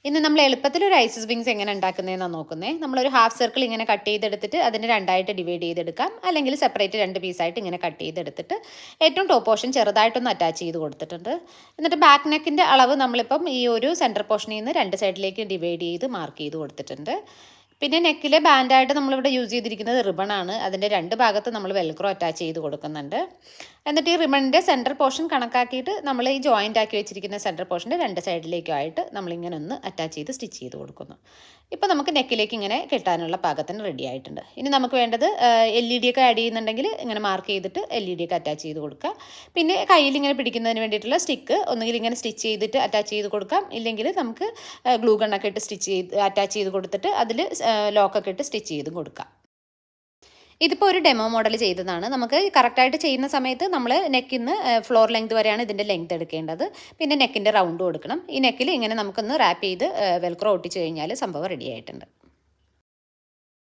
ഇന്ന് നമ്മൾ എളുപ്പത്തിൽ ഒരു ഐസിസ് വിങ്സ് എങ്ങനെ ഉണ്ടാക്കുന്നതെന്നാണ് നോക്കുന്നത്. നമ്മളൊരു ഹാഫ് സർക്കിൾ ഇങ്ങനെ കട്ട് ചെയ്തെടുത്തിട്ട് അതിന് രണ്ടായിട്ട് ഡിവൈഡ് ചെയ്തെടുക്കാം, അല്ലെങ്കിൽ സെപ്പറേറ്റ് രണ്ട് പീസായിട്ട് ഇങ്ങനെ കട്ട് ചെയ്തെടുത്തിട്ട് ഏറ്റവും ടോപ്പ് പോർഷൻ ചെറുതായിട്ടൊന്ന് അറ്റാച്ച് ചെയ്ത് കൊടുത്തിട്ടുണ്ട്. എന്നിട്ട് ബാക്ക് നെക്കിൻ്റെ അളവ് നമ്മളിപ്പം ഈ ഒരു സെൻറ്റർ പോർഷനിൽ നിന്ന് രണ്ട് സൈഡിലേക്ക് ഡിവൈഡ് ചെയ്ത് മാർക്ക് ചെയ്ത് കൊടുത്തിട്ടുണ്ട്. പിന്നെ നെക്കിലെ ബാൻഡായിട്ട് നമ്മളിവിടെ യൂസ് ചെയ്തിരിക്കുന്നത് റിബണാണ്. അതിൻ്റെ രണ്ട് ഭാഗത്ത് നമ്മൾ വെൽക്രോ അറ്റാച്ച് ചെയ്ത് കൊടുക്കുന്നുണ്ട്. എന്നിട്ട് ഈ റിബണിൻ്റെ സെൻറ്റർ പോർഷൻ കണക്കാക്കിയിട്ട് നമ്മൾ ഈ ജോയിൻ്റ് ആക്കി വെച്ചിരിക്കുന്ന സെൻറ്റർ പോർഷൻ്റെ രണ്ട് സൈഡിലേക്കുമായിട്ട് നമ്മളിങ്ങനെ ഒന്ന് അറ്റാച്ച് ചെയ്ത് സ്റ്റിച്ച് ചെയ്ത് കൊടുക്കുന്നു. ഇപ്പോൾ നമുക്ക് നെക്കിലേക്ക് ഇങ്ങനെ കെട്ടാനുള്ള പാകത്തിന് റെഡി ആയിട്ടുണ്ട്. ഇനി നമുക്ക് വേണ്ടത് LED ഒക്കെ ആഡ് ചെയ്യുന്നുണ്ടെങ്കിൽ ഇങ്ങനെ മാർക്ക് ചെയ്തിട്ട് LED ഒക്കെ അറ്റാച്ച് ചെയ്ത് കൊടുക്കുക. പിന്നെ കയ്യിൽ ഇങ്ങനെ പിടിക്കുന്നതിന് വേണ്ടിയിട്ടുള്ള സ്റ്റിക്ക് ഒന്നുകിൽ ഇങ്ങനെ സ്റ്റിച്ച് ചെയ്തിട്ട് അറ്റാച്ച് ചെയ്ത് കൊടുക്കാം, ഇല്ലെങ്കിൽ നമുക്ക് ഗ്ലൂ ഗണ്ണൊക്കെ ഇട്ട് സ്റ്റിച്ച് ചെയ്ത് അറ്റാച്ച് ചെയ്ത് കൊടുത്തിട്ട് അതിൽ ലോക്കൊക്കെ ഇട്ട് സ്റ്റിച്ച് ചെയ്തും കൊടുക്കാം. ഇതിപ്പോൾ ഒരു ഡെമോ മോഡൽ ചെയ്തതാണ്. നമുക്ക് കറക്റ്റായിട്ട് ചെയ്യുന്ന സമയത്ത് നമ്മൾ നെക്കിന്ന് ഫ്ലോർ ലെങ്ത് വരെയാണ് ഇതിൻ്റെ ലെങ്ത് എടുക്കേണ്ടത്. പിന്നെ നെക്കിൻ്റെ റൗണ്ട് കൊടുക്കണം. ഈ നെക്കിൽ ഇങ്ങനെ നമുക്കൊന്ന് റാപ്പ് ചെയ്ത് വെൽക്രോ ഒട്ടിച്ച് കഴിഞ്ഞാൽ സംഭവം റെഡി ആയിട്ടുണ്ട്.